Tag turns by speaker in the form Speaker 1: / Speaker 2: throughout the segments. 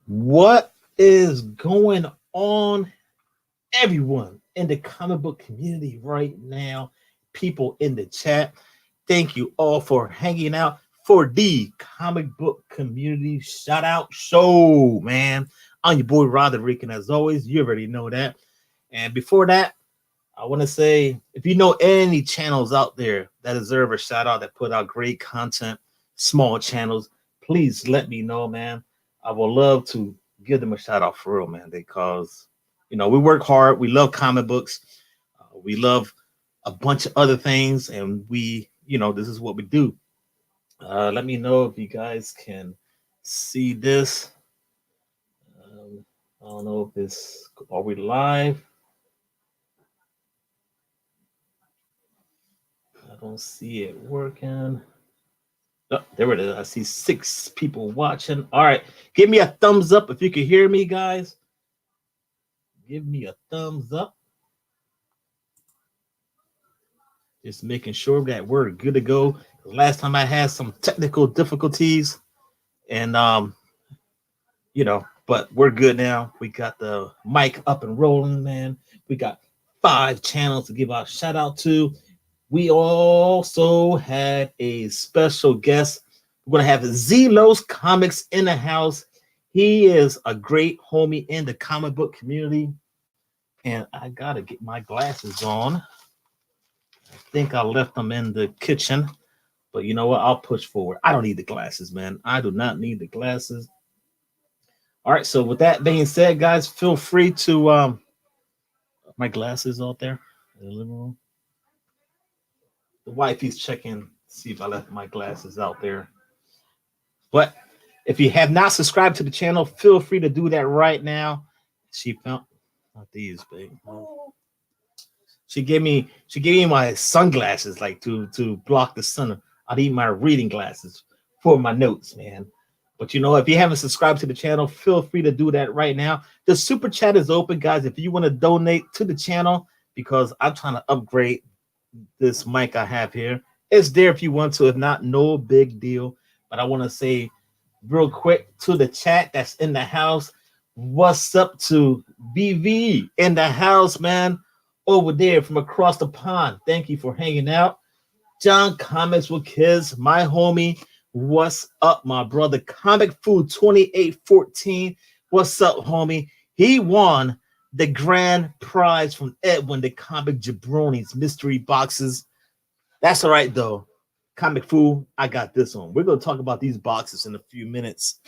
Speaker 1: What is going on, everyone in the comic book community right now? People in the chat, thank you all for hanging out for the comic book community shout out show, man. I'm your boy Roderick, and as always, you already know that. And before that, I want to say if you know any channels out there that deserve a shout out, that put out great content, small channels, please let me know, man. I would love to give them a shout out for real, man, because we work hard, we love comic books, we love a bunch of other things, and this is what we do. Let me know if you guys can see this. I don't know if are we live? I don't see it working. Oh, there it is. I see 6 people watching. All right. Give me a thumbs up if you can hear me, guys. Give me a thumbs up. Just making sure that we're good to go. Last time I had some technical difficulties, and but we're good now. We got the mic up and rolling, man. We got 5 channels to give out shout out to. We also had a special guest. We're going to have Zlos Comics in the house. He is a great homie in the comic book community. And I got to get my glasses on. I think I left them in the kitchen. But you know what? I'll push forward. I don't need the glasses, man. I do not need the glasses. All right. So with that being said, guys, feel free to my glasses out there in the living room. The wifey's checking, see if I left my glasses out there. But if you have not subscribed to the channel, feel free to do that right now. She found not these, babe. She gave me my sunglasses, like to block the sun. I need my reading glasses for my notes, man. But if you haven't subscribed to the channel, feel free to do that right now. The super chat is open, guys. If you want to donate to the channel, because I'm trying to upgrade this mic I have here, it's there if you want to. If not, no big deal. But I want to say real quick to the chat that's in the house, what's up to BV in the house, man, over there from across the pond. Thank you for hanging out. John Comics with Kids, my homie, what's up, my brother? Comic Food 2814, what's up, homie? He won the grand prize from Edwin, the Comic Jabronis mystery boxes. That's all right, though. Comic Fool, I got this one. We're going to talk about these boxes in a few minutes.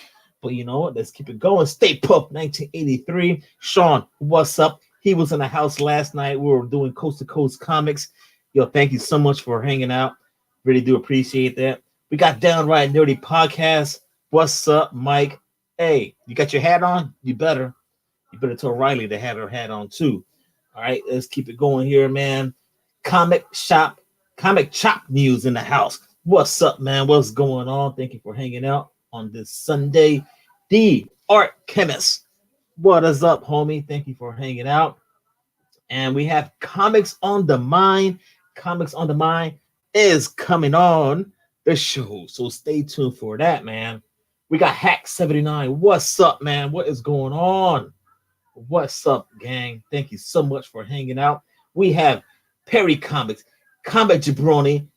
Speaker 1: But you know what? Let's keep it going. Stay Puft 1983. Sean, what's up? He was in the house last night. We were doing Coast to Coast Comics. Yo, thank you so much for hanging out. Really do appreciate that. We got Downright Nerdy Podcast. What's up, Mike? Hey, you got your hat on? You better tell Riley to have her hat on too. All right, let's keep it going here, man. Comic Chop News in the house. What's up, man? What's going on? Thank you for hanging out on this Sunday. The Art Chemist. What is up, homie? Thank you for hanging out. And we have Comics on the Mind. Comics on the Mind is coming on the show, so stay tuned for that, man. We got Hack 79. What's up, man? What is going on? What's up, gang? Thank you so much for hanging out. We have Perry Comics, Comic Jabroni.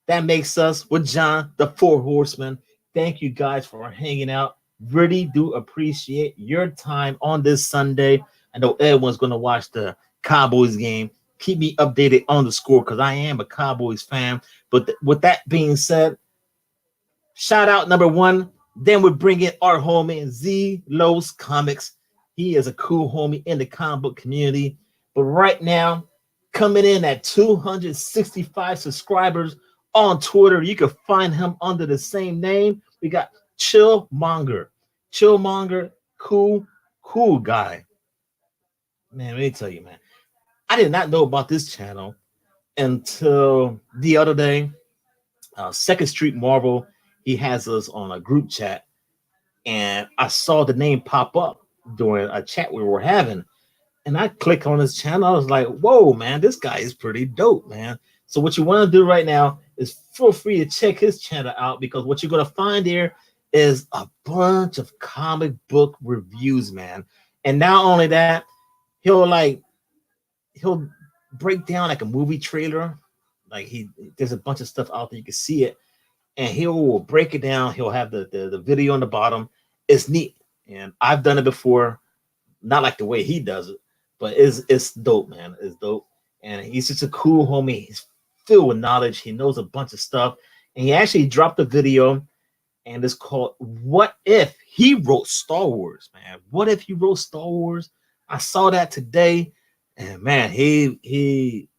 Speaker 1: That makes us with John, the 4 Horsemen. Thank you guys for hanging out. Really do appreciate your time on this Sunday. I know everyone's going to watch the Cowboys game. Keep me updated on the score because I am a Cowboys fan. But with that being said, shout out number 1. Then we bring in our homie Zlos Comics. He is a cool homie in the comic book community. But right now, coming in at 265 subscribers on Twitter. You can find him under the same name. We got ChillMonger. ChillMonger, cool guy. Man, let me tell you, man. I did not know about this channel until the other day. Second Street Marvel, he has us on a group chat. And I saw the name pop up during a chat we were having. And I clicked on his channel. I was like, whoa, man, this guy is pretty dope, man. So what you want to do right now is feel free to check his channel out, because what you're going to find there is a bunch of comic book reviews, man. And not only that, he'll like he'll break down like a movie trailer. Like there's a bunch of stuff out there, you can see it, and he'll break it down. He'll have the video on the bottom. It's neat, and I've done it before. Not like the way he does it, but it's dope, man. It's dope, and he's just a cool homie. He's filled with knowledge. He knows a bunch of stuff, and he actually dropped a video, and it's called "What If He Wrote Star Wars?" Man, what if he wrote Star Wars? I saw that today, and man, he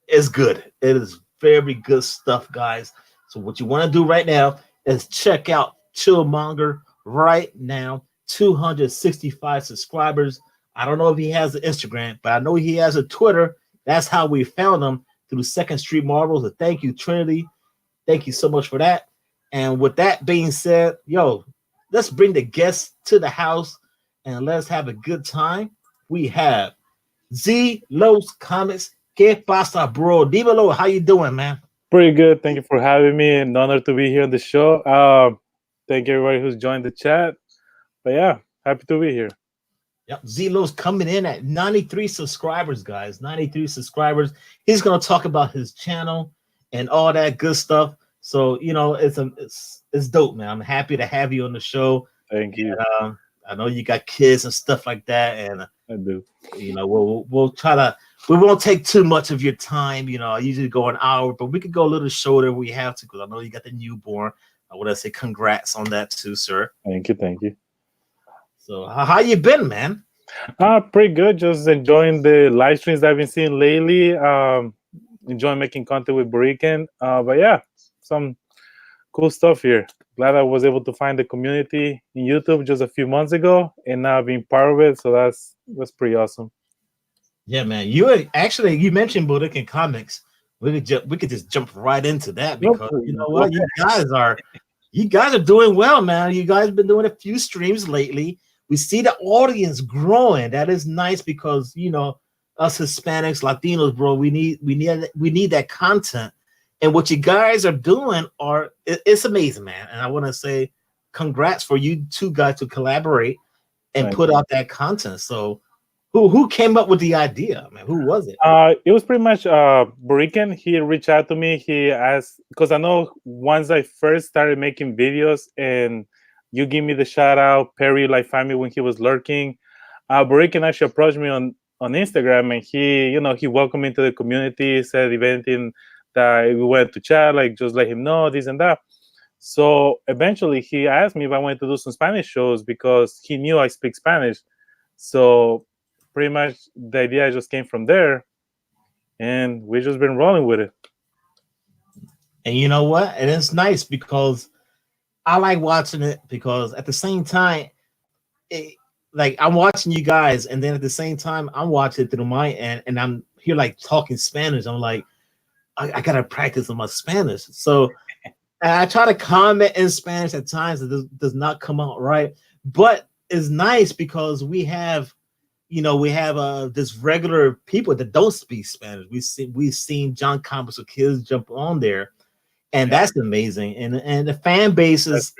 Speaker 1: is good. It is very good stuff, guys. So what you want to do right now is check out ChillMonger right now. 265 subscribers. I don't know if he has an Instagram, but I know he has a Twitter. That's how we found him, through Second Street Marvels. So thank you, Trinity. Thank you so much for that. And with that being said, yo, let's bring the guests to the house and let's have a good time. We have Zlos Comics. ¿Qué pasa, bro? Dímelo, how you doing, man?
Speaker 2: Pretty good. Thank you for having me. An honor to be here on the show. Thank you everybody who's joined the chat. But yeah, happy to be here.
Speaker 1: Yep, Zlos coming in at 93 subscribers, guys. 93 subscribers. He's gonna talk about his channel and all that good stuff. So it's dope, man. I'm happy to have you on the show.
Speaker 2: Thank you.
Speaker 1: And, I know you got kids and stuff like that, and
Speaker 2: I do.
Speaker 1: We'll try to. We won't take too much of your time. I usually go an hour, but we could go a little shorter if we have to, because I know you got the newborn. I want to say congrats on that too, sir.
Speaker 2: Thank you.
Speaker 1: So how you been, man?
Speaker 2: Pretty good. Just enjoying the live streams that I've been seeing lately. Enjoying making content with Burican. But yeah, some cool stuff here. Glad I was able to find the community in YouTube just a few months ago, and now being part of it. So that's pretty awesome.
Speaker 1: Yeah, man. You mentioned Burican Comics. We could just jump right into that, because you know what, you guys are doing well, man. You guys have been doing a few streams lately. We see the audience growing. That is nice, because us Hispanics, Latinos, bro, we need that content. And what you guys are doing it's amazing, man. And I want to say congrats for you two guys to collaborate and put out that content. So who came up with the idea, man? Who was it?
Speaker 2: It was pretty much Burican. He reached out to me. He asked, because I know once I first started making videos and you give me the shout out, Perry found me when he was lurking. Burican actually approached me on Instagram, and he welcomed me into the community, said if anything that we went to chat, just let him know this and that. So eventually he asked me if I wanted to do some Spanish shows, because he knew I speak Spanish. So pretty much the idea just came from there, and we've just been rolling with it.
Speaker 1: And you know what? And it's nice, because I like watching it, because at the same time, I'm watching you guys, and then at the same time, I'm watching it through my end, and I'm here talking Spanish. I'm like, I gotta practice on my Spanish. So I try to comment in Spanish at times. It does not come out right, but it's nice because we have this regular people that don't speak Spanish. We've seen John Comics with Kids jump on there. And that's amazing, and the fan base is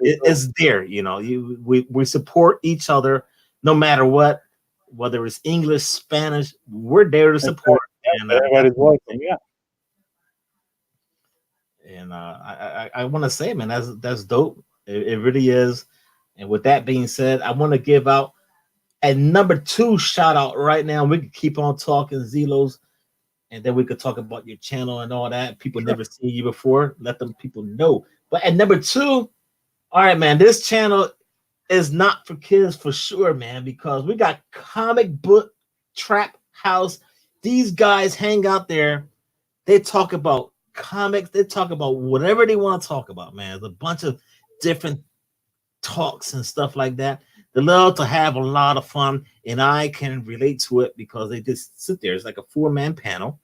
Speaker 1: there. We support each other no matter what, whether it's English, Spanish. We're there to support. And
Speaker 2: everybody's watching, yeah.
Speaker 1: And I want to say, man, that's dope. It really is. And with that being said, I want to give out a number 2 shout out right now. We can keep on talking, Zlos. And then we could talk about your channel and all that. People never seen you before. Let them people know. But at number 2, all right, man, this channel is not for kids for sure, man, because we got Comic Book Trap House. These guys hang out there. They talk about comics. They talk about whatever they want to talk about, man. There's a bunch of different talks and stuff like that. They love to have a lot of fun, and I can relate to it because they just sit there. It's like a 4-man panel.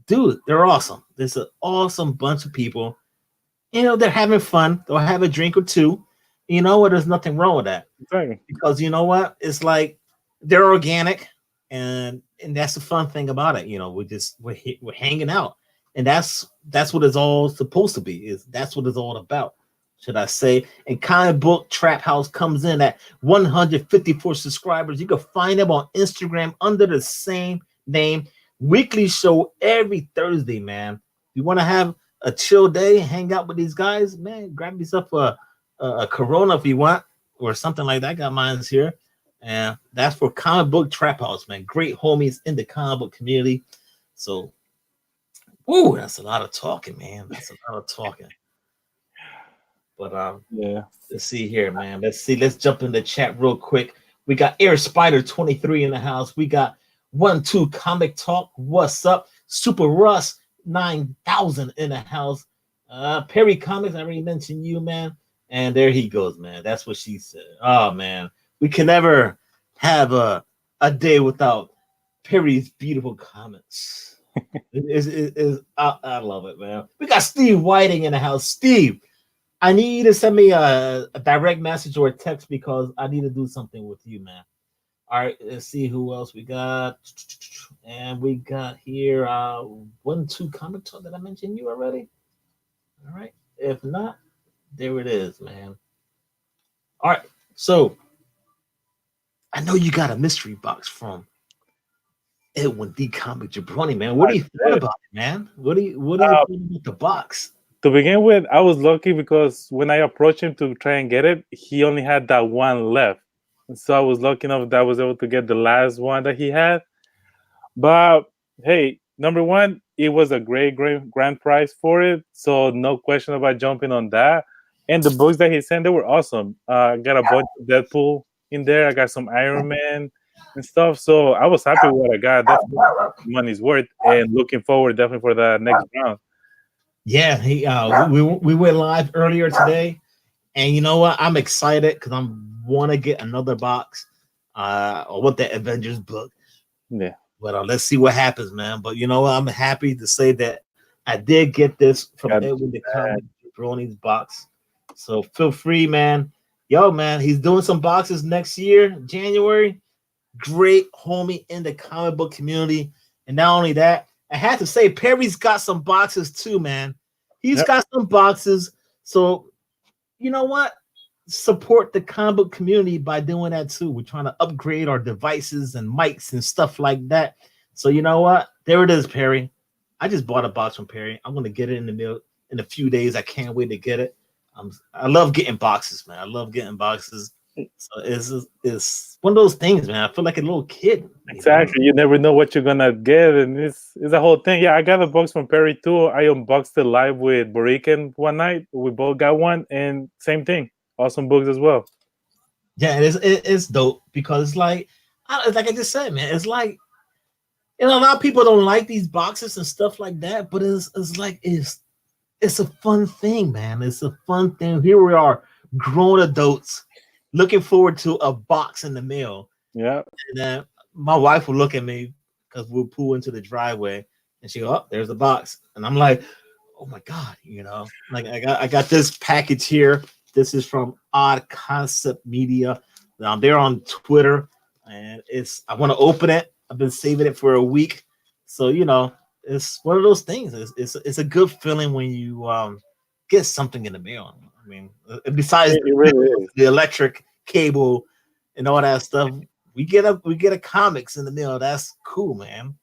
Speaker 1: Dude, they're awesome. There's an awesome bunch of people. They're having fun. They'll have a drink or two. You know what? There's nothing wrong with that.
Speaker 2: Right.
Speaker 1: Because you know what? It's like they're organic, and that's the fun thing about it. We're hanging out, and that's what it's all supposed to be. That's what it's all about. should I say. And Comic Book Trap House comes in at 154 subscribers. You can find them on Instagram under the same name. Weekly show every Thursday, man. You want to have a chill day, hang out with these guys, man, grab yourself a Corona if you want, or something like that. I got mine's here. And that's for Comic Book Trap House, man. Great homies in the comic book community. So, ooh, that's a lot of talking, man. That's a lot of talking. But
Speaker 2: Yeah.
Speaker 1: let's see here, man. Let's see. Let's jump in the chat real quick. We got Air Spider 23 in the house. We got 1-2 Comic Talk. What's up? Super Russ 9000 in the house. Perry Comics, I already mentioned you, man. And there he goes, man. That's what she said. Oh man, we can never have a day without Perry's beautiful comments. I love it, man. We got Steve Whiting in the house. Steve, I need you to send me a direct message or a text because I need to do something with you, man. All right, let's see who else we got. And we got here 1-2 Comic Talk. Did I mention you already? All right. If not, there it is, man. All right. So I know you got a mystery box from Edwin D. Comic Jabroni, man. What do you think about it, man? What do you think about the box?
Speaker 2: To begin with, I was lucky because when I approached him to try and get it, he only had that one left. So I was lucky enough that I was able to get the last one that he had. But hey, number one, it was a great grand prize for it. So no question about jumping on that. And the books that he sent, they were awesome. I got a bunch of Deadpool in there. I got some Iron Man and stuff. So I was happy with what I got. Definitely money's worth. And looking forward definitely for the next round.
Speaker 1: Yeah, we went live earlier today, and you know what? I'm excited because I want to get another box. Or what the Avengers book.
Speaker 2: Yeah.
Speaker 1: But let's see what happens, man. But you know what? I'm happy to say that I did get this from Edwin the Comic Jabroni's box. So feel free, man. Yo, man, he's doing some boxes next year, January. Great homie in the comic book community. And not only that, I had to say, Perry's got some boxes too, man. He's got some boxes. So, you know what? Support the comic book community by doing that too. We're trying to upgrade our devices and mics and stuff like that. So, you know what? There it is, Perry. I just bought a box from Perry. I'm going to get it in the mail in a few days. I can't wait to get it. I love getting boxes, man. I love getting boxes. So it's one of those things, man. I feel like a little kid.
Speaker 2: Exactly. You never know what you're gonna get, and it's a whole thing. Yeah, I got a box from Perry too. I unboxed it live with Borican one night. We both got one, and same thing. Awesome books as well.
Speaker 1: Yeah, it's dope because it's like I just said, man. It's like, you know, a lot of people don't like these boxes and stuff like that, but it's a fun thing, man. It's a fun thing. Here we are, grown adults, looking forward to a box in the mail.
Speaker 2: Yeah.
Speaker 1: And then my wife will look at me because we'll pull into the driveway, and she go, "Oh, there's the box," and I'm like, "Oh my god," you know, like I got this package here. This is from Odd Concept Media. They're on Twitter, and I want to open it. I've been saving it for a week, so you know, it's one of those things. It's a good feeling when you get something in the mail. I mean, besides
Speaker 2: it really is.
Speaker 1: the electric cable and all that stuff, we get a comics in the mail. That's cool, man.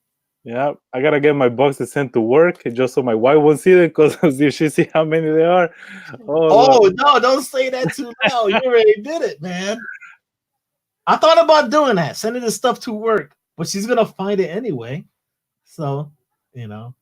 Speaker 2: Yeah, I gotta get my boxes sent to work just so my wife won't see it, because if she see how many there are.
Speaker 1: Oh no, don't say that too loud. You already did it, man. I thought about doing that, sending the stuff to work, but she's gonna find it anyway. So, you know.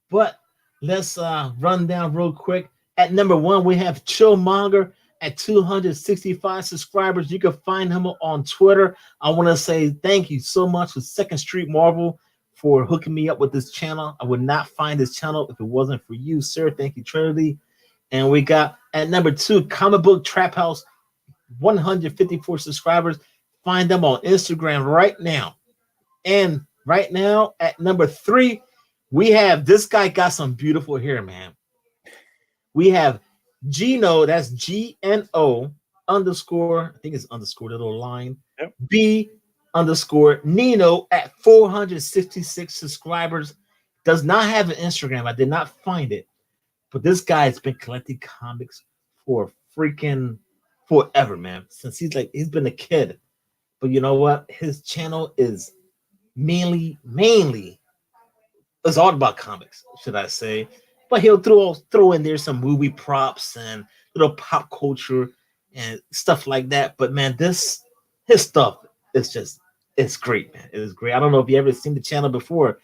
Speaker 1: But let's run down real quick. At number 1, we have ChillMonger at 265 subscribers. You can find him on Twitter. I want to say thank you so much to Second Street Marvel for hooking me up with this channel. I would not find this channel if it wasn't for you, sir. Thank you, Trinity. And we got at number 2, Comic Book Trap House, 154 subscribers. Find them on Instagram right now. And right now at number 3, we have this guy got some beautiful hair, man. We have Gino, that's GNO underscore, I think it's underscore, the little line.
Speaker 2: Yep.
Speaker 1: B underscore Nino at 466 subscribers. Does not have an Instagram. I did not find it. But this guy has been collecting comics for freaking forever, man. Since he's been a kid. But you know what? His channel is mainly it's all about comics, should I say? But he'll throw in there some movie props and little pop culture and stuff like that. But man, this his stuff is just it's great, man. It is great. I don't know if you ever seen the channel before,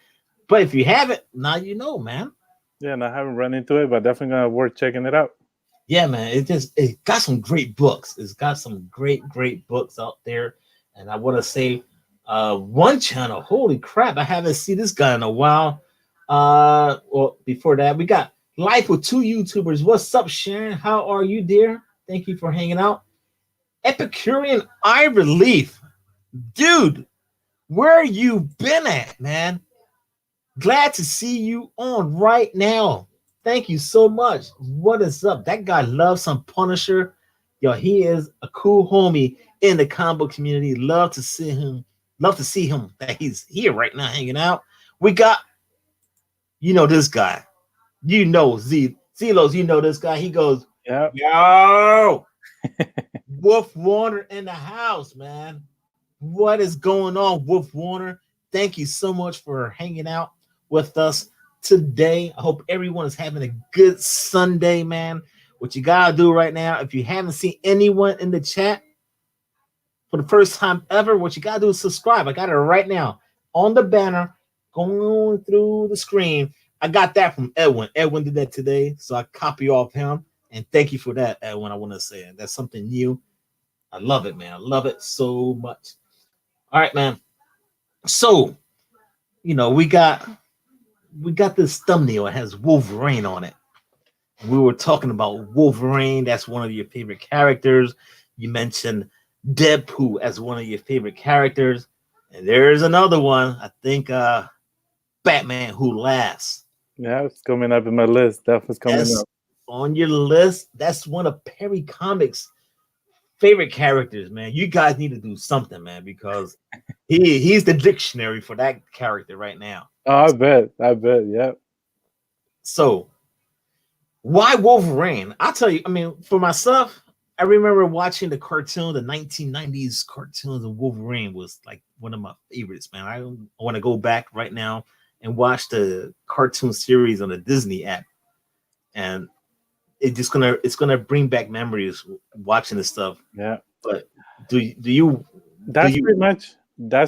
Speaker 1: but if you haven't, now you know, man.
Speaker 2: Yeah, and I haven't run into it, but definitely gonna worth checking it out.
Speaker 1: Yeah, man. It got some great books. It's got some great books out there. And I want to say one channel, holy crap, I haven't seen this guy in a while. Well, before that, we got Life with Two YouTubers. What's up, Sharon? How are you, dear? Thank you for hanging out. Epicurean Eye Relief. Dude, where you been at, man? Glad to see you on right now. Thank you so much. What is up? That guy loves some Punisher. Yo, he is a cool homie in the comic book community. Love to see him. Love to see him that he's here right now hanging out. We got, you know, this guy. You know, Zlos, you know this guy. He goes,
Speaker 2: Yeah.
Speaker 1: yo, Wolf Warner in the house, man. What is going on, Wolf Warner? Thank you so much for hanging out with us today. I hope everyone is having a good Sunday, man. What you gotta do right now, if you haven't seen anyone in the chat for the first time ever, what you gotta do is subscribe. I got it right now on the banner going through the screen. I got that from Edwin. Edwin did that today, so I copy off him. And thank you for that, Edwin. I want to say that's something new. I love it, man. I love it so much. All right, man. So, you know, we got this thumbnail. It has Wolverine on it. We were talking about Wolverine. That's one of your favorite characters. You mentioned Deadpool as one of your favorite characters. And there's another one. I think Batman Who Laughs.
Speaker 2: Yeah, it's coming up in my list. Definitely coming
Speaker 1: That's
Speaker 2: up.
Speaker 1: on your list. That's one of Perry Comics' favorite characters, man. You guys need to do something, man, because he's the dictionary for that character right now.
Speaker 2: Oh, I bet. Yeah.
Speaker 1: So why Wolverine? I'll tell you, I mean, for myself, I remember watching the 1990s cartoons of Wolverine was like one of my favorites, man. I want to go back right now and watch the cartoon series on the Disney app. And it's gonna bring back memories watching this stuff.
Speaker 2: Yeah.
Speaker 1: But do you
Speaker 2: That's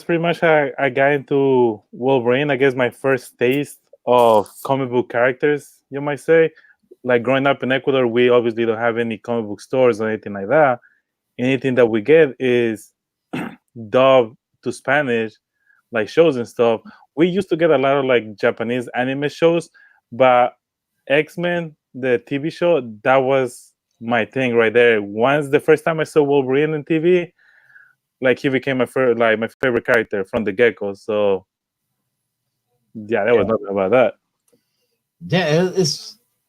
Speaker 2: pretty much how I got into Wolverine. I guess my first taste of comic book characters, you might say. Like growing up in Ecuador, we obviously don't have any comic book stores or anything like that. Anything that we get is dubbed to Spanish, like shows and stuff. We used to get a lot of like Japanese anime shows, but X-Men, the TV show, that was my thing right there. Once the first time I saw Wolverine on TV, like he became my favorite character from the get-go. So yeah, there was nothing about that.
Speaker 1: Yeah,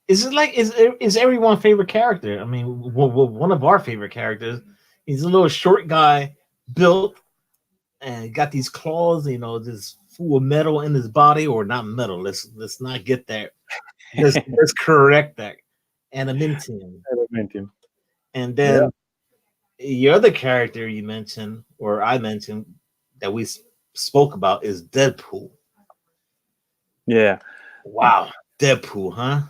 Speaker 1: is everyone's favorite character? I mean, one of our favorite characters. He's a little short guy, built, and got these claws. You know, just full of metal in his body, or not metal. Let's not get that. Let's correct that. Adamantium. And then your other character you mentioned, or I mentioned, that we spoke about is Deadpool.
Speaker 2: Yeah.
Speaker 1: Wow, Deadpool, huh?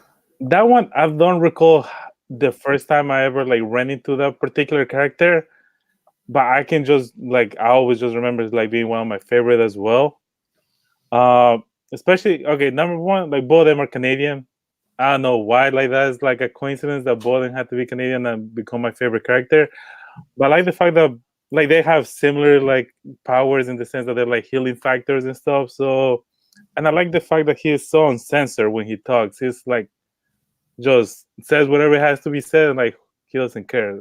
Speaker 2: That one I don't recall the first time I ever like ran into that particular character, but I can just like I always just remember it like being one of my favorite as well. Especially number one, like both of them are Canadian. I don't know why like that is like a coincidence that both of them had to be Canadian and become my favorite character. But I like the fact that like they have similar like powers in the sense that they're like healing factors and stuff. So, and I like the fact that he is so uncensored when he talks. He's like just says whatever has to be said, and like he doesn't care.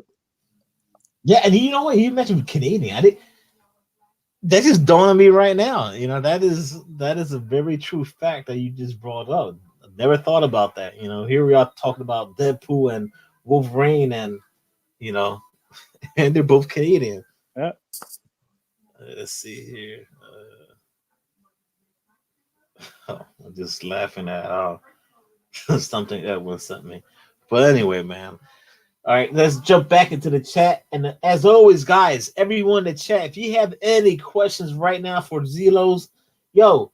Speaker 1: Yeah, and you know what? You mentioned Canadian. That just dawned on me right now. You know, that is a very true fact that you just brought up. I never thought about that. You know, here we are talking about Deadpool and Wolverine, and you know, and they're both Canadian.
Speaker 2: Yeah.
Speaker 1: Let's see here. I'm just laughing at something Edwin sent me. But anyway, man, All right, let's jump back into the chat. And as always, guys, everyone in the chat, if you have any questions right now for Zlos, yo,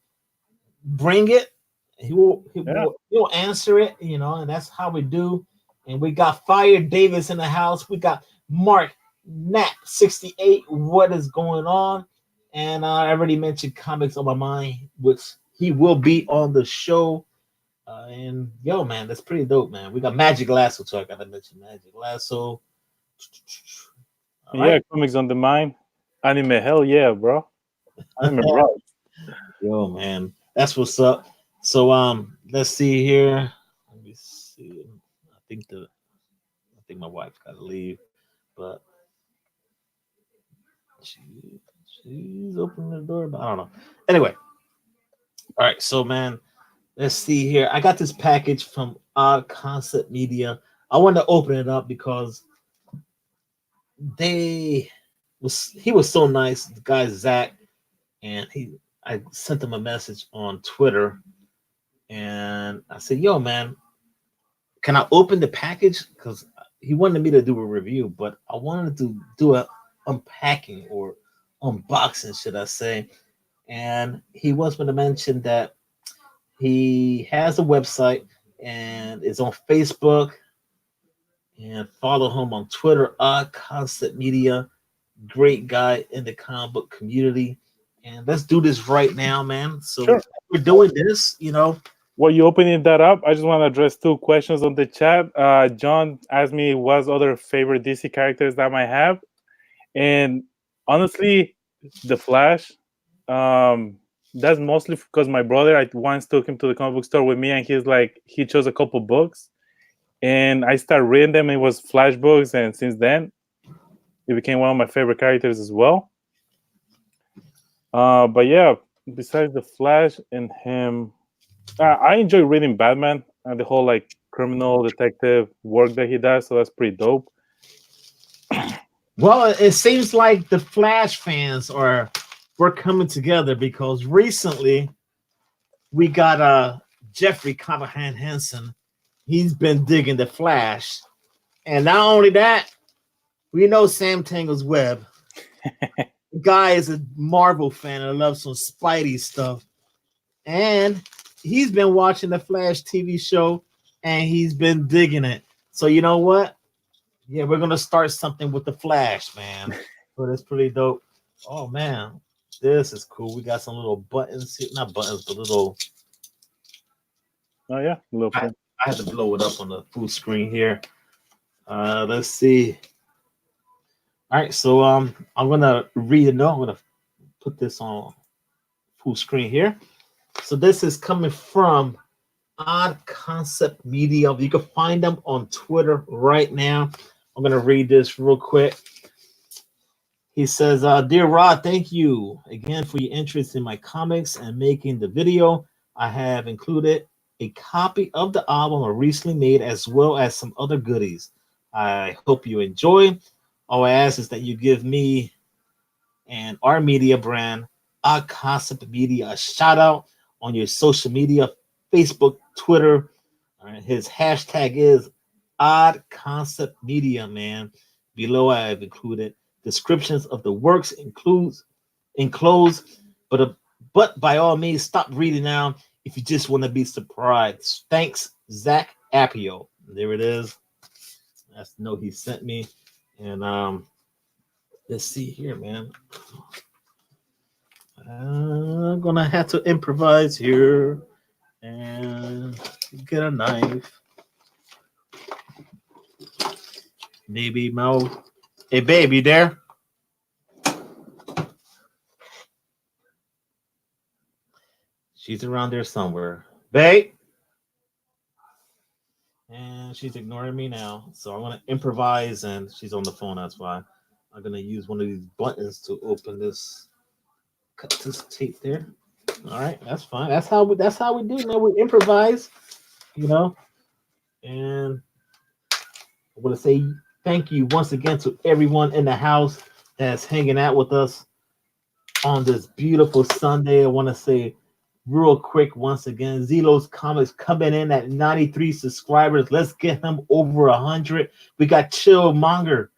Speaker 1: bring it.
Speaker 2: Yeah.
Speaker 1: He'll answer it, and that's how we do. And we got Fire Davis in the house. We got Mark Nat 68. What is going on? And I already mentioned Comics on My Mind, which he will be on the show. And yo, man, that's pretty dope, man. We got Magic Lasso, so I gotta mention Magic Lasso. All
Speaker 2: Yeah,
Speaker 1: right.
Speaker 2: comics on the mind. Anime, hell yeah, bro. Anime rock.
Speaker 1: Yo, man, that's what's up. So let's see here. Let me see. I think my wife gotta leave, but she she's opening the door, but I don't know. Anyway, all right. So man, let's see here. I got this package from Odd Concept Media. I wanted to open it up because they he was so nice. The guy Zach, and I sent him a message on Twitter, and I said, "Yo, man, can I open the package?" Because he wanted me to do a review, but I wanted to do a unpacking or unboxing, should I say? And he wants me to mention that he has a website and is on Facebook, and follow him on Twitter, Odd Concept Media. Great guy in the comic book community. And let's do this right now, man. So
Speaker 2: Sure.
Speaker 1: we're doing this.
Speaker 2: While you opening that up, I just want to address two questions on the chat. John asked me what's other favorite DC characters that I might have, and honestly, the Flash. Um, that's mostly because my brother. I once took him to the comic book store with me, and he chose a couple books, and I started reading them. It was Flash books, and since then, it became one of my favorite characters as well. But yeah, besides the Flash and him, I enjoy reading Batman and the whole like criminal detective work that he does. So that's pretty dope.
Speaker 1: Well, it seems like the Flash fans we're coming together because recently we got Jeffrey Callahan Henson. He's been digging the Flash. And not only that, we know Sam Tangle's Web. The guy is a Marvel fan and loves some Spidey stuff. And he's been watching the Flash TV show and he's been digging it. So you know what? Yeah, we're gonna start something with the Flash, man. But it's pretty dope. Oh man, this is cool. We got some little buttons here. Not buttons, but little.
Speaker 2: Oh yeah, a little
Speaker 1: I,
Speaker 2: bit.
Speaker 1: I had to blow it up on the full screen here. Let's see. All right, so I'm gonna read it now. I'm gonna put this on full screen here. So this is coming from Odd Concept Media. You can find them on Twitter right now. I'm gonna read this real quick. He says, "Dear Rod, thank you again for your interest in my comics and making the video. I have included a copy of the album I recently made as well as some other goodies. I hope you enjoy. All I ask is that you give me and our media brand, Odd Concept Media, a shout out on your social media, Facebook, Twitter. All right, his hashtag is Odd Concept Media, man. Below I have included descriptions of the works enclosed, but by all means, stop reading now if you just want to be surprised. Thanks, Zach Appio." There it is. That's the note he sent me. And let's see here, man. I'm gonna have to improvise here and get a knife. Maybe Mo. Hey, babe, you there? She's around there somewhere. Babe? And she's ignoring me now. So I'm gonna improvise, and she's on the phone. That's why I'm gonna use one of these buttons to open this. Cut this tape there. All right, that's fine. That's how we do. Man, we improvise, you know. And I want to say thank you once again to everyone in the house that's hanging out with us on this beautiful Sunday. I want to say real quick once again. Zlos Comics coming in at 93 subscribers. Let's get him over 100. We got ChillMonger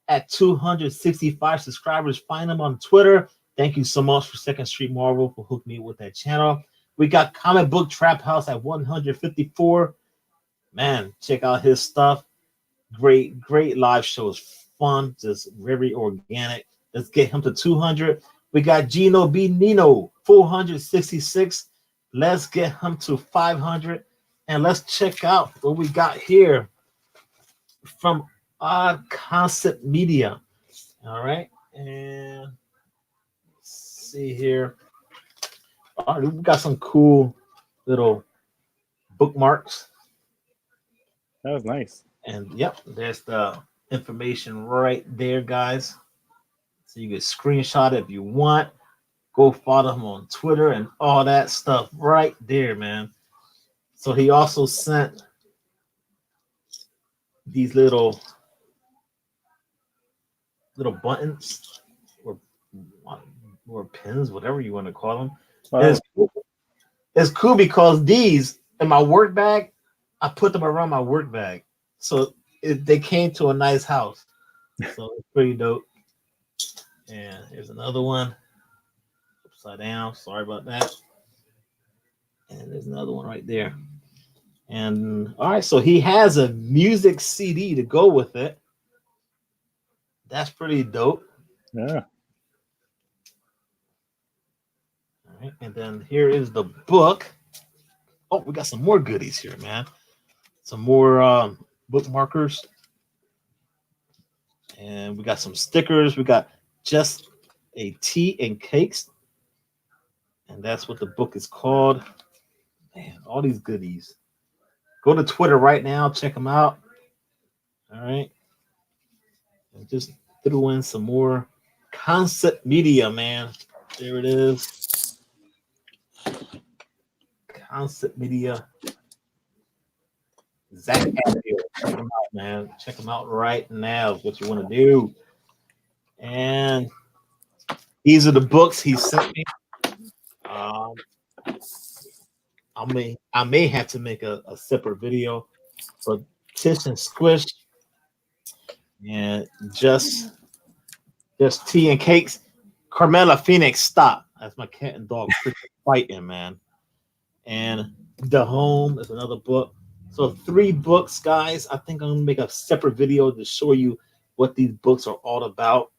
Speaker 1: at 265 subscribers. Find him on Twitter. Thank you so much for Second Street Marvel for hooking me with that channel. We got Comic Book Trap House at 154. Man, check out his stuff. Great live shows. Fun, just very organic. Let's get him to 200. We got Gino B. Nino, 466. Let's get him to 500. And let's check out what we got here from Odd Concept Media. All right. And let's see here. All right, we got some cool little bookmarks.
Speaker 2: That was nice.
Speaker 1: And yep, there's the information right there, guys. So you can screenshot it if you want. Go follow him on Twitter and all that stuff right there, man. So he also sent these little buttons or pins, whatever you want to call them.
Speaker 2: Wow.
Speaker 1: It's cool because these in my work bag, I put them around my work bag. So they came to a nice house. So it's pretty dope. And here's another one. Upside down. Sorry about that. And there's another one right there. And all right, so he has a music CD to go with it. That's pretty dope.
Speaker 2: Yeah.
Speaker 1: All right, and then here is the book. Oh, we got some more goodies here, man. Some more bookmarkers. And we got some stickers. We got just a tea and cakes. And that's what the book is called. Man, all these goodies. Go to Twitter right now. Check them out. All right. And just threw in some more Concept Media, man. There it is. Concept Media. Zach Hatfield. Check them out, man. Check them out right now. Is what you want to do. And these are the books he sent me. I may have to make a separate video for Tish and Squish and just tea and cakes. Carmela Phoenix, stop. That's my cat and dog fighting, man. And The Home is another book. So 3 books, guys. I think I'm gonna make a separate video to show you what these books are all about.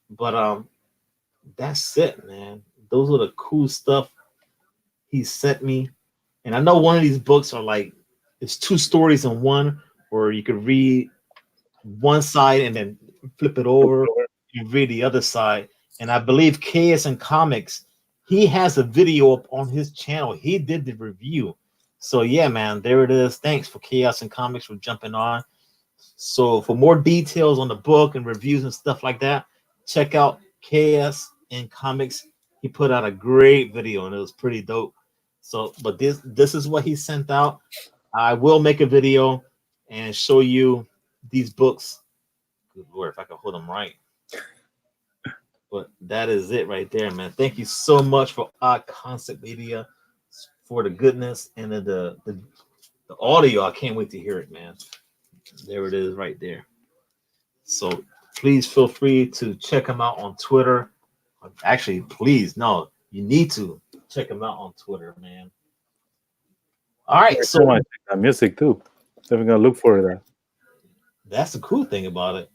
Speaker 1: But that's it, man. Those are the cool stuff he sent me. And I know one of these books are like, it's 2 stories in one, where you could read one side and then flip it over and read the other side. And I believe KS and Comics, he has a video up on his channel. He did the review. So yeah, man, there it is. Thanks for Chaos and Comics for jumping on. So for more details on the book and reviews and stuff like that, check out KS and Comics. He put out a great video and it was pretty dope. So, but this is what he sent out. I will make a video and show you these books. Good Lord, if I can hold them right. But that is it right there, man. Thank you so much for Odd Concept Media for the goodness and the audio. I can't wait to hear it, man. There it is right there. So please feel free to check him out on Twitter. Actually, please, no, you need to check him out on Twitter, man. All right, so
Speaker 2: I want to check that music too. So we're gonna look for that.
Speaker 1: That's the cool thing about it.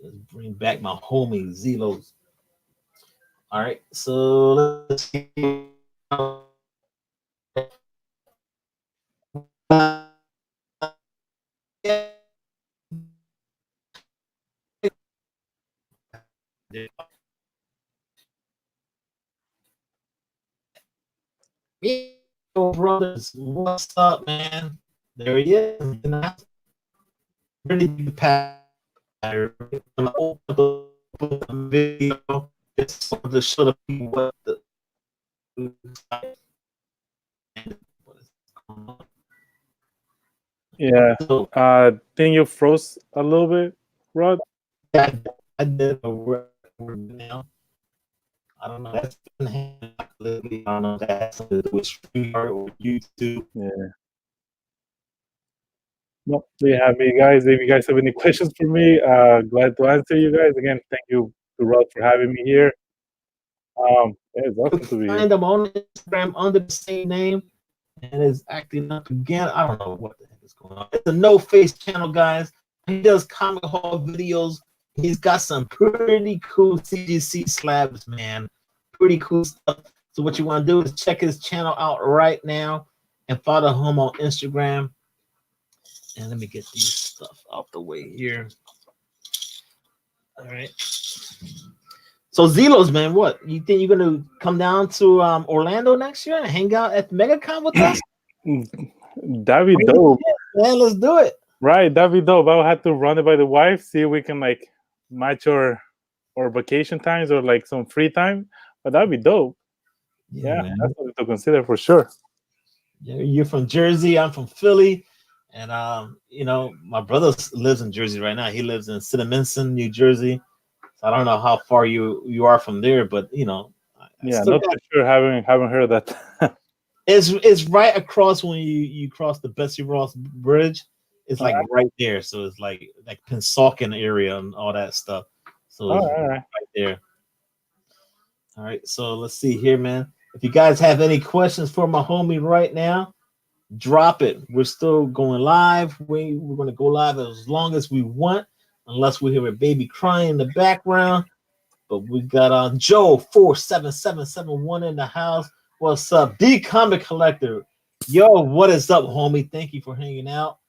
Speaker 1: Let's bring back my homie Zlos. All right, so let's see. Yo, brothers, what's up, man? There he is. Really big pattern. I'm open the video just to show the people what the
Speaker 2: Yeah. Think you froze a little bit, Rod?
Speaker 1: I did a word now. I don't know. That's possibility. I don't know if that has something to do with StreamYard or YouTube.
Speaker 2: Yeah. No, do you have me, guys? If you guys have any questions for me, glad to answer you guys. Again, thank you to Rod for having me here. Yeah, it's
Speaker 1: You
Speaker 2: awesome
Speaker 1: can
Speaker 2: to be here.
Speaker 1: find him on Instagram under the same name and is acting up again. I don't know what the heck is going on. It's a no face channel, guys. He does comic haul videos. He's got some pretty cool CGC slabs, man. Pretty cool stuff. So what you want to do is check his channel out right now and follow him on Instagram. And let me get these stuff out the way here. All right. So Zlos, man, what you think you're gonna come down to Orlando next year and hang out at MegaCon with us?
Speaker 2: That'd be dope.
Speaker 1: Man, let's do it.
Speaker 2: Right, that'd be dope. I'll have to run it by the wife, see if we can like match our vacation times or like some free time. But that'd be dope. Yeah,
Speaker 1: man.
Speaker 2: that's something to consider for sure.
Speaker 1: You're from Jersey, I'm from Philly, and you know, my brother lives in Jersey right now. He lives in Cinnaminson, New Jersey. So I don't know how far you are from there, but you know,
Speaker 2: Yeah, not for sure. Haven't heard that.
Speaker 1: it's right across when you cross the Betsy Ross Bridge. It's like right there, so it's like Pensauken area and all that stuff. So it's right there. All right, so let's see here, man. If you guys have any questions for my homie right now, drop it. We're still going live. We're going to go live as long as we want, unless we hear a baby crying in the background. But we got Joe 47771 in the house. What's up, D Comic Collector? Yo, what is up, homie? Thank you for hanging out.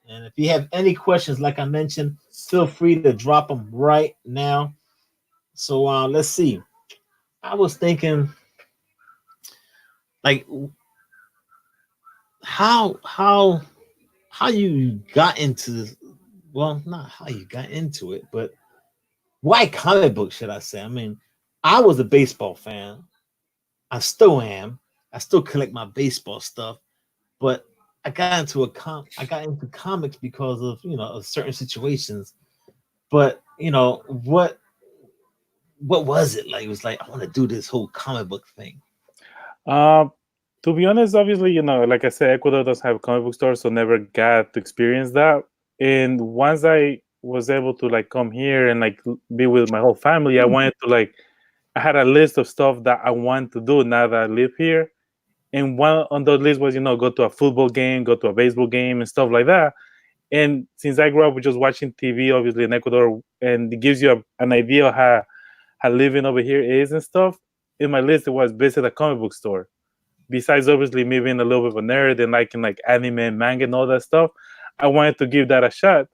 Speaker 1: And if you have any questions, like I mentioned, feel free to drop them right now. So let's see. I was thinking, like, how you got into, well, not how you got into it, but why comic book, should I say? I mean, I was a baseball fan. I still am. I still collect my baseball stuff, but I got into comics because of, you know, of certain situations. But you know, what was it like? It was like, I want to do this whole comic book thing.
Speaker 2: To be honest, obviously, you know, like I said, Ecuador doesn't have a comic book store, so never got to experience that. And once I was able to like come here and like be with my whole family, I wanted to like, I had a list of stuff that I want to do now that I live here. And one on the list was, you know, go to a football game, go to a baseball game and stuff like that. And since I grew up with just watching TV, obviously in Ecuador, and it gives you an idea of how living over here is and stuff, in my list it was visit a comic book store. Besides obviously me being a little bit of a nerd and liking like anime and manga and all that stuff, I wanted to give that a shot.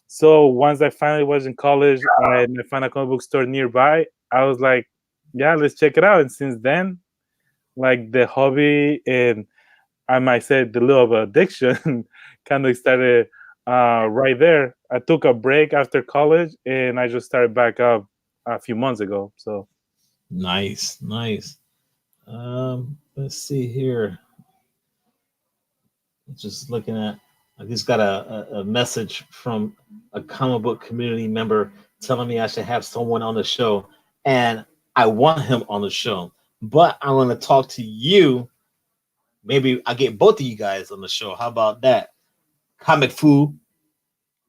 Speaker 2: So once I finally was in college and I found a comic book store nearby, I was like, yeah, let's check it out. And since then, like the hobby and I might say the little of addiction kind of started right there. I took a break after college and I just started back up a few months ago. So
Speaker 1: nice. Let's see here. Just looking at, I just got a message from a comic book community member telling me I should have someone on the show, and I want him on the show, but I want to talk to you. Maybe I get both of you guys on the show. How about that? Comic Food.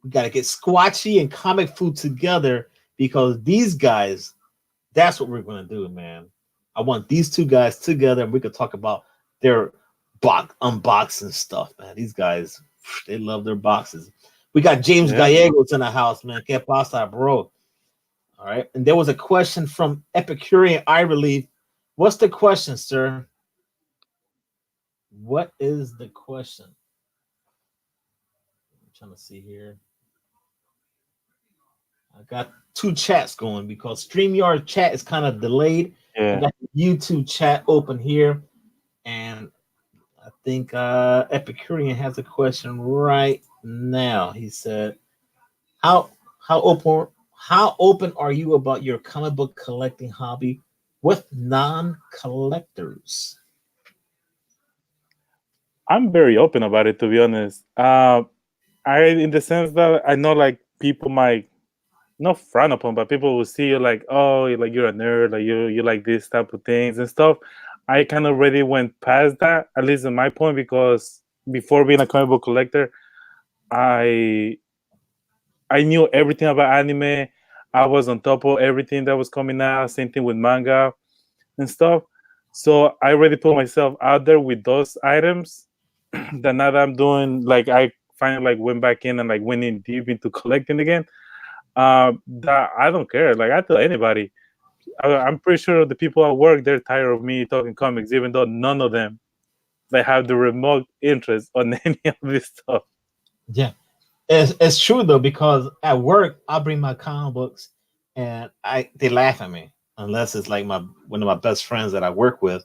Speaker 1: We got to get Squatchy and Comic Food together, because these guys, that's what we're going to do, man. I want these two guys together and we could talk about their unboxing stuff, man. These guys, they love their boxes. We got James Gallegos in the house, man. Que pasa, bro? All right. And there was a question from Epicurean Eye Relief. What's the question, sir? What is the question? I'm trying to see here. I got two chats going because StreamYard chat is kind of delayed.
Speaker 2: yeah.
Speaker 1: I got the YouTube chat open here, and I think Epicurean has a question right now. He said, "How open are you about your comic book collecting hobby with non-collectors?"
Speaker 2: I'm very open about it, to be honest. I, in the sense that I know like people might not frown upon, but people will see you like, oh, like you're a nerd, like you like this type of things and stuff. I kind of already went past that, at least in my point, because before being a comic book collector, I I knew everything about anime. I was on top of everything that was coming out. Same thing with manga and stuff. So I already put myself out there with those items. That now that I'm doing, like, I finally like went back in and like went in deep into collecting again. That I don't care. Like I tell anybody, I'm pretty sure the people at work, they're tired of me talking comics, even though none of them they have the remote interest on any of this stuff.
Speaker 1: Yeah, it's true though, because at work I bring my comic books and I they laugh at me unless it's like my one of my best friends that I work with.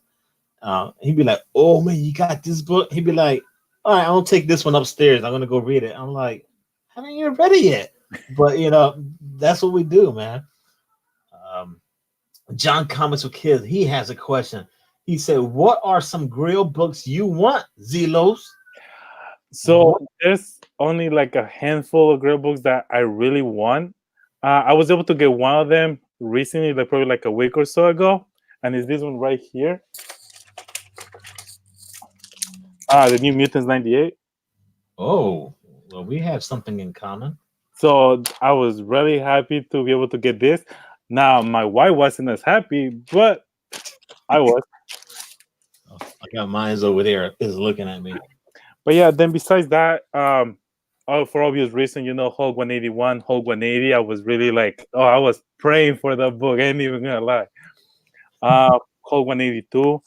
Speaker 1: He'd be like, "Oh man, you got this book?" He'd be like, "All right, I'll take this one upstairs. I'm gonna go read it." I'm like, "I ain't even ready yet," but that's what we do, man. Um, John Comics for Kids. He has a question. He said, "What are some grill books you want, Zlos?"
Speaker 2: So
Speaker 1: What?
Speaker 2: there's only like a handful of grill books that I really want. I was able to get one of them recently, like probably like a week or so ago, and it's this one right here. The New Mutants '98.
Speaker 1: Oh, well, we have something in common.
Speaker 2: So I was really happy to be able to get this. Now my wife wasn't as happy, but I was.
Speaker 1: Oh, I got mine's over there. Is looking at me.
Speaker 2: But yeah, then besides that, oh, for obvious reason, Hulk 181, Hulk 180. I was really like, oh, I was praying for that book. I ain't even gonna lie. Hulk 182.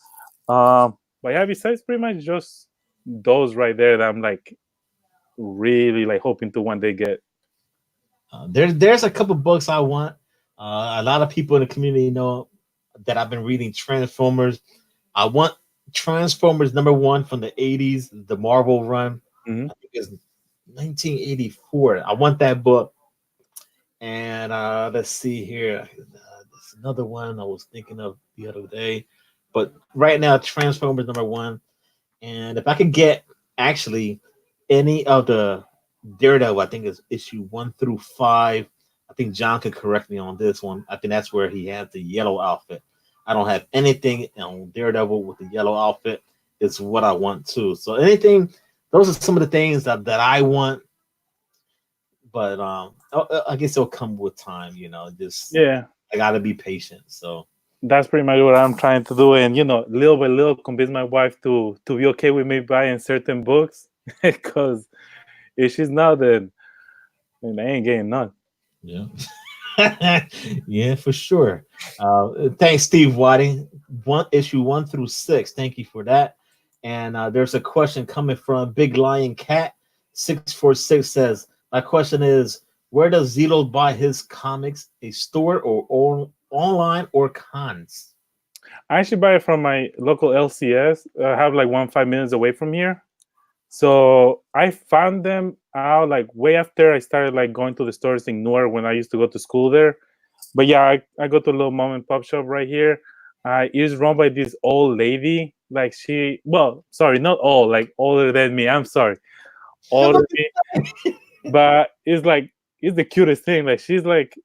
Speaker 2: But yeah, besides pretty much just those right there that I'm like really like hoping to one day get.
Speaker 1: There's a couple books I want. A lot of people in the community know that I've been reading Transformers. I want Transformers #1 from the '80s, the Marvel run.
Speaker 2: Mhm.
Speaker 1: I think it's 1984. I want that book. And let's see here. There's another one I was thinking of the other day. But right now, Transformers #1. And if I could get actually any of the Daredevil, I think it's issue 1 through 5. I think John could correct me on this one. I think that's where he has the yellow outfit. I don't have anything on Daredevil with the yellow outfit. It's what I want too. So anything, those are some of the things that I want. But I guess it'll come with time. Just
Speaker 2: Yeah,
Speaker 1: I gotta be patient. So
Speaker 2: that's pretty much what I'm trying to do, and little by little, convince my wife to be okay with me buying certain books, because if she's not, then I ain't getting none.
Speaker 1: yeah. Yeah, for sure. Thanks, Steve Whiting. Issue 1 through 6. Thank you for that. And there's a question coming from Big Lion Cat 646 says, "My question is, where does Zito buy his comics? A store or online or cons?"
Speaker 2: I actually buy it from my local LCS. I have like 5 minutes away from here. So I found them out like way after I started like going to the stores in Newark when I used to go to school there. But yeah, I go to a little mom and pop shop right here. It is run by this old lady. Like well, sorry, not old, like older than me. I'm sorry, older than me. But it's the cutest thing. Like she's like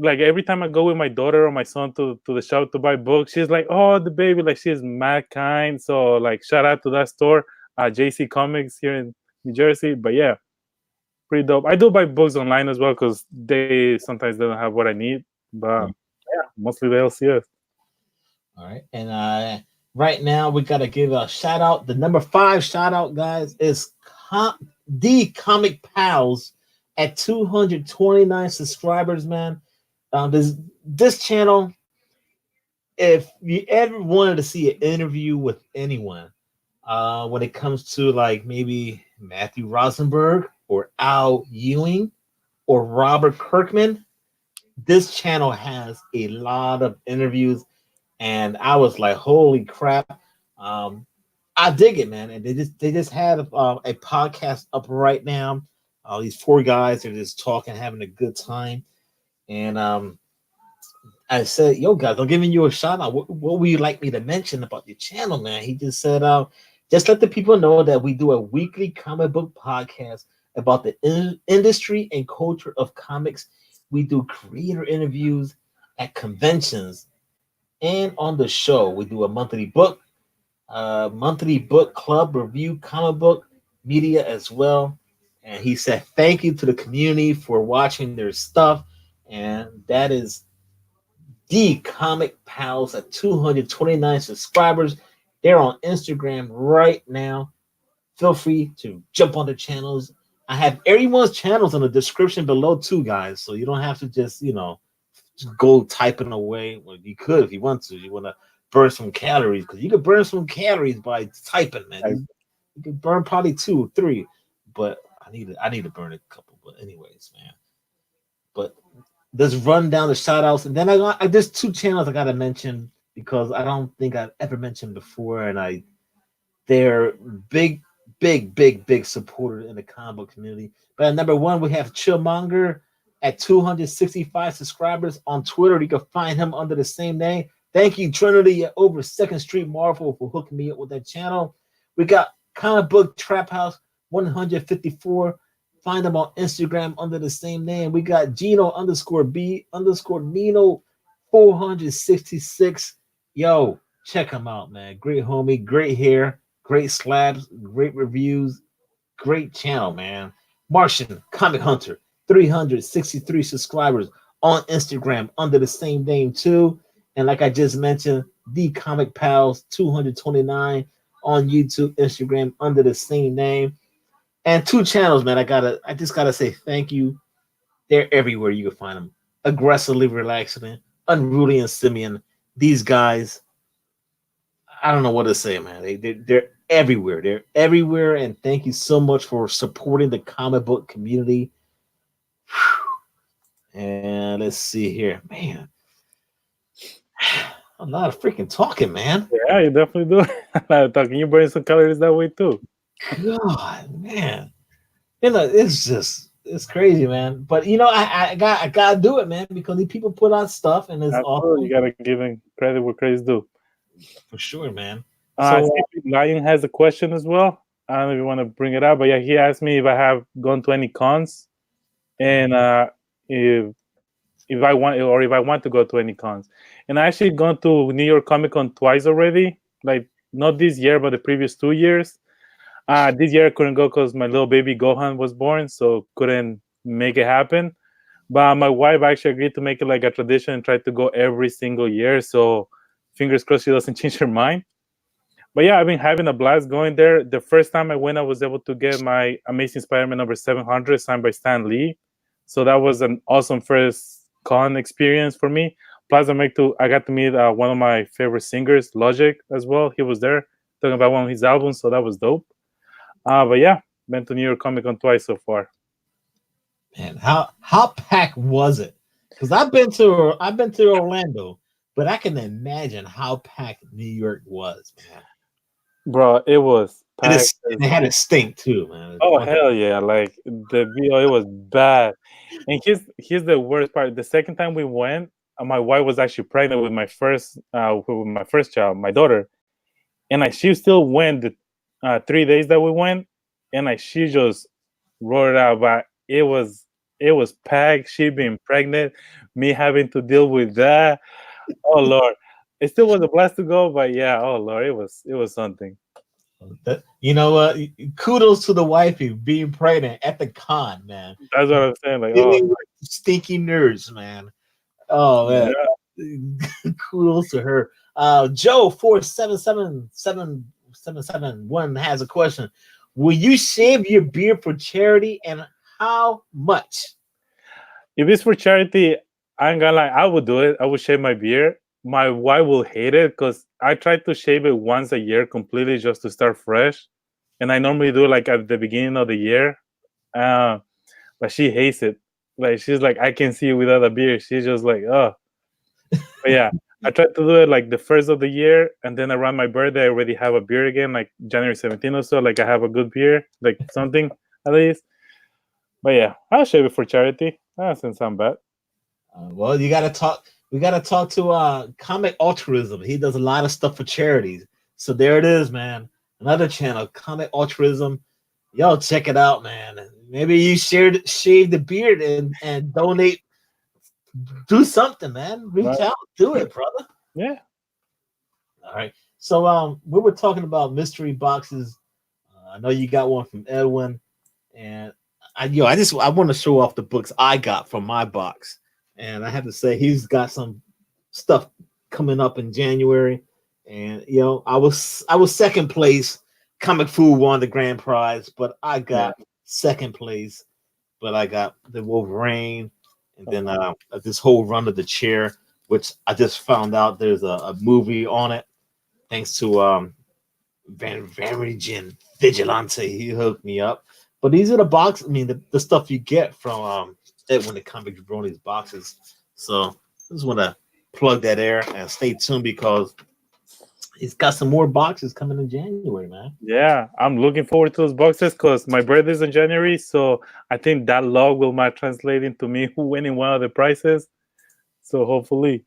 Speaker 2: every time I go with my daughter or my son to the shop to buy books, she's like, "Oh, the baby!" Like she's mad kind. So like, shout out to that store, JC Comics here in New Jersey. But yeah, pretty dope. I do buy books online as well because they sometimes don't have what I need. But yeah, mostly the LCS.
Speaker 1: All right. And right now we gotta give a shout out. The #5 shout out, guys, is the Comic Pals at 229 subscribers, man. This channel, if you ever wanted to see an interview with anyone, when it comes to like maybe Matthew Rosenberg or Al Ewing or Robert Kirkman, this channel has a lot of interviews, and I was like, "Holy crap!" I dig it, man. And they just had a podcast up right now. These 4 guys are just talking, having a good time, and I said, "Yo, guys, I'm giving you a shout out. What would you like me to mention about your channel, man?" He just said, "Just let the people know that we do a weekly comic book podcast about the industry and culture of comics. We do creator interviews at conventions and on the show. We do a monthly book monthly book club review comic book media as well. And he said thank you to the community for watching their stuff. And that is the Comic Pals at 229 subscribers. They're on Instagram right now. Feel free to jump on the channels. I have everyone's channels in the description below too, guys. So you don't have to just go typing away. Well, you could if you want to. You want to burn some calories because you can burn some calories by typing, man. You can burn probably 2 or 3, but I need to burn a couple. But anyways, man. But let's run down the shout outs, and then there's 2 channels I gotta mention because I don't think I've ever mentioned before, and they're big, big supporters in the comic book community. But at number 1, we have ChillMonger at 265 subscribers on Twitter. You can find him under the same name. Thank you, Trinity at over Second Street Marvel, for hooking me up with that channel. We got Comic Book Trap House 154. Find them on Instagram under the same name. We got Gino _B _ Nino 466. Yo, check him out, man. Great homie, great hair, great slabs, great reviews, great channel, man. Martian ComicHunter 363 subscribers on Instagram under the same name too. And like I just mentioned, the Comic Pals 229 on YouTube, Instagram under the same name. And 2 channels, man. I just gotta say thank you. They're everywhere. You can find them. Aggressively relaxing, Unruly and Simeon. These guys, I don't know what to say, man. They're everywhere. They're everywhere. And thank you so much for supporting the comic book community. And let's see here, man. A lot of freaking talking, man.
Speaker 2: Yeah, you definitely do a lot of talking. You burn some calories that way too.
Speaker 1: God, man. It's crazy, man. But I gotta do it, man, because these people put out stuff and it's
Speaker 2: Absolutely,
Speaker 1: awesome
Speaker 2: you gotta give him credit where credit's due.
Speaker 1: for sure, man.
Speaker 2: I
Speaker 1: So
Speaker 2: see Lion has a question as well. I don't know if you want to bring it up, but yeah, he asked me if I have gone to any cons and if I want to go to any cons. And I actually gone to New York Comic Con twice already. Like not this year, but the previous 2 years. This year I couldn't go because my little baby Gohan was born, so couldn't make it happen. But my wife actually agreed to make it like a tradition and try to go every single year. So fingers crossed she doesn't change her mind. But yeah, I've been having a blast going there. The first time I went, I was able to get my Amazing Spider-Man number 700 signed by Stan Lee. So that was an awesome first con experience for me. Plus, I got to meet one of my favorite singers, Logic, as well. He was there talking about one of his albums, so that was dope. But yeah, been to New York Comic Con twice so far.
Speaker 1: man, how packed was it? Because I've been to Orlando, but I can imagine how packed New York was, man.
Speaker 2: Bro, it was
Speaker 1: And
Speaker 2: packed.
Speaker 1: it had a stink too, man.
Speaker 2: Oh hell yeah! Like the video, it was bad. And here's the worst part. The second time we went, my wife was actually pregnant with my first child, my daughter, and she still went the 3 days that we went, and she just roared out. But it was packed. She being pregnant, me having to deal with that. Oh Lord, it still was a blast to go, but yeah, oh Lord, it was something.
Speaker 1: You know what? Kudos to the wifey being pregnant at the con, man.
Speaker 2: That's what I'm saying. Like, oh
Speaker 1: Dealing with stinky nerds, man. Oh man.
Speaker 2: yeah.
Speaker 1: Kudos to her. Joe 477771 has a question. Will you shave your beard for charity, and how much?
Speaker 2: If it's for charity, I ain't gonna lie, I would do it. I would shave my beard. My wife will hate it because I try to shave it once a year completely just to start fresh. And I normally do like at the beginning of the year. But she hates it. Like she's like, I can see you without a beard. She's just like, oh. But yeah, I try to do it like the first of the year, and then around my birthday, I already have a beard again, like January 17th or so. Like I have a good beard, like something at least. But yeah, I'll shave it for charity. That doesn't sound bad.
Speaker 1: Well, you gotta talk. We gotta talk to Comic Altruism. He does a lot of stuff for charities. So there it is, man. Another channel, Comic Altruism. Yo, check it out, man. Maybe you shave the beard and donate. Do something, man. Reach out, do it, brother.
Speaker 2: Yeah.
Speaker 1: All right. So we were talking about mystery boxes. I know you got one from Edwin, and I want to show off the books I got from my box, and I have to say he's got some stuff coming up in January, and I was second place. Comic Food won the grand prize, but I
Speaker 2: Yeah.
Speaker 1: got second place. But I got the Wolverine, and then
Speaker 2: Okay.
Speaker 1: this whole run of the chair, which I just found out there's a movie on it, thanks to Van Varigen Vigilante. He hooked me up. But these are the box. I mean, the stuff you get from Edwin the Comic Jabroni's boxes. So I just want to plug that there and stay tuned because he's got some more boxes coming in January, man.
Speaker 2: Yeah, I'm looking forward to those boxes because my birthday's in January, so I think that log will might translate into me winning one of the prizes. So hopefully,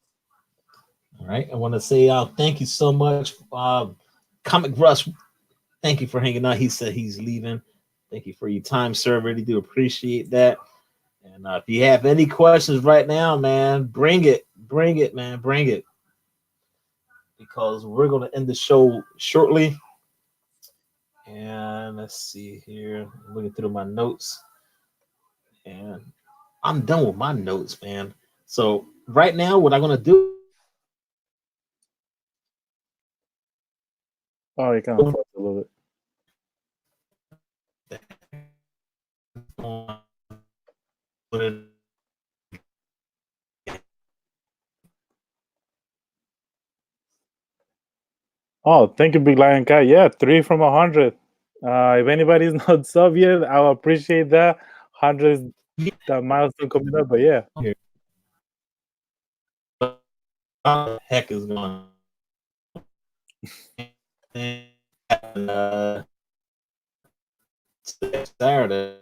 Speaker 1: All right. I want to say thank you so much, Comic Rush. Thank you for hanging out. He said he's leaving. Thank you for your time, sir. Really do appreciate that. And if you have any questions right now, man, bring it, man, bring it, because we're going to end the show shortly. And let's see here, I'm looking through my notes, and I'm done with my notes, man. So right now, what I'm going to do
Speaker 2: oh, you can pause a little bit. Oh, thank you, Big Lion Cat. Yeah, 3 from 100. If anybody's not sub yet, I'll appreciate that. 100 is that milestone coming up, but yeah.
Speaker 1: heck is going on? Saturday.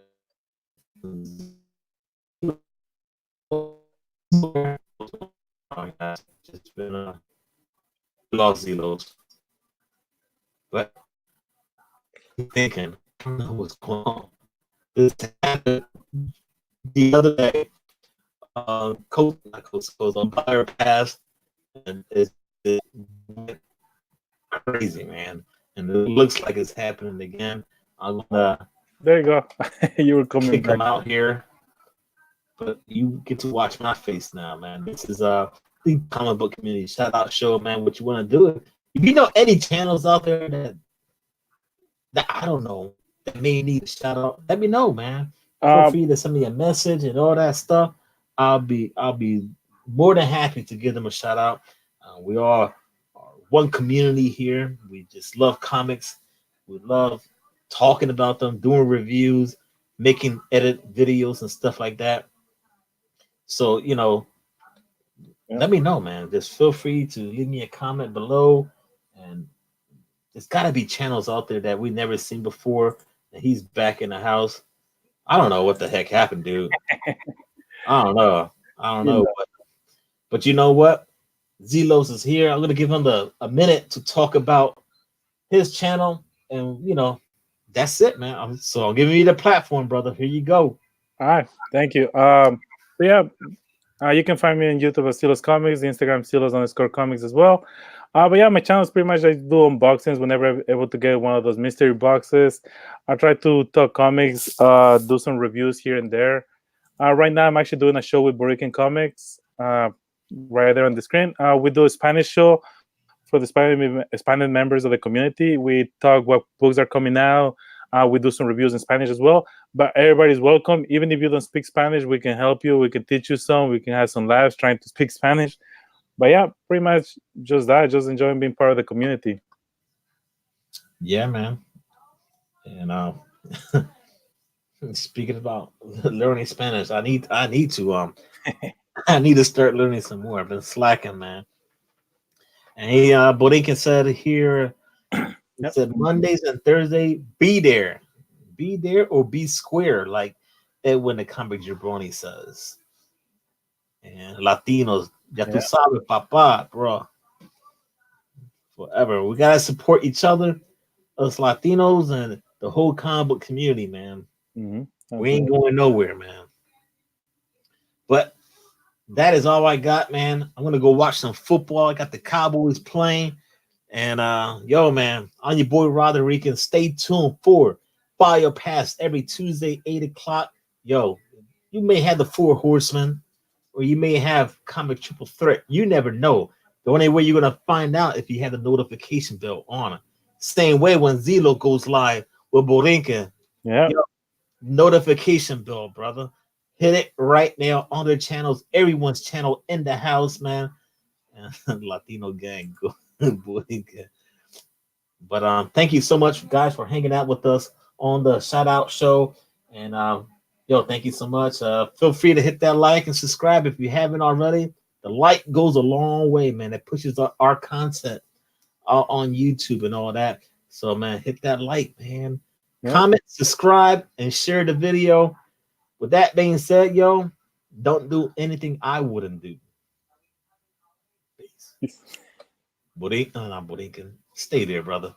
Speaker 1: Just been lost Zlos, but thinking, I don't know what's going on. This happened the other day. Not Coach, umpire passed, and it's crazy, man. And it looks like it's happening again. I'm gonna
Speaker 2: There you go. You were coming
Speaker 1: kick
Speaker 2: back.
Speaker 1: him out here, but you get to watch my face now, man. This is the comic book community shout out show, man. What you want to do? If you know any channels out there that I don't know that may need a shout out, let me know, man. Feel
Speaker 2: Um,
Speaker 1: free to send me a message and all that stuff. I'll be more than happy to give them a shout out. We are one community here. We just love comics. We love talking about them, doing reviews, making edit videos and stuff like that. So
Speaker 2: yeah.
Speaker 1: let me know, man. Just feel free to leave me a comment below. And there's got to be channels out there that we never seen before. And he's back in the house. I don't know what the heck happened, dude. I don't know. I don't
Speaker 2: You
Speaker 1: know.
Speaker 2: know.
Speaker 1: But you know what? Zlos is here. I'm gonna give him a minute to talk about his channel, and that's it, man. So I'm giving you the platform, brother. Here you go.
Speaker 2: All right, thank you. So yeah, you can find me on YouTube at Zlos Comics, Instagram Zlos_comics as well. But yeah, my channel is pretty much I do unboxings whenever I'm able to get one of those mystery boxes. I try to talk comics, do some reviews here and there. Right now, I'm actually doing a show with Borican Comics right there on the screen. We do a Spanish show for the Spanish members of the community. We talk what books are coming out. We do some reviews in Spanish as well. But everybody's welcome. Even if you don't speak Spanish, we can help you. We can teach you some. We can have some laughs trying to speak Spanish. But yeah, pretty much just that. Just enjoying being part of the community.
Speaker 1: Yeah, man. And speaking about learning Spanish, I need to I need to start learning some more. I've been slacking, man. And Borican said here, he
Speaker 2: Yep.
Speaker 1: said Mondays and Thursday, be there or be square, like Edwin the comic jabroni says. And Latinos, ya tú
Speaker 2: Yeah.
Speaker 1: sabes, papá, bro, forever. We gotta support each other, us Latinos and the whole comic book community, man.
Speaker 2: Mm-hmm.
Speaker 1: We ain't
Speaker 2: Absolutely.
Speaker 1: going nowhere, man. But that is all I got, man. I'm gonna go watch some football. I got the Cowboys playing. And yo, man, I'm your boy Roderick. Stay tuned for Fire Pass every Tuesday, 8 o'clock. Yo, you may have the Four Horsemen, or you may have Comic Triple Threat. You never know. The only way you're gonna find out if you have the notification bell on. Same way when Zelo goes live with Borinka,
Speaker 2: Yeah.
Speaker 1: yo, notification bell, brother. Hit it right now on their channels. Everyone's channel in the house, man. Latino gang, go Borinka. But thank you so much, guys, for hanging out with us on the shout out show. And yo, thank you so much. Feel free to hit that like and subscribe if you haven't already. The like goes a long way, man. It pushes our content on YouTube and all that. So, man, hit that like, man.
Speaker 2: Yeah.
Speaker 1: Comment, subscribe, and share the video. With that being said, yo, don't do anything I wouldn't do. Peace. Borinquen, not Borinquen. Stay there, brother.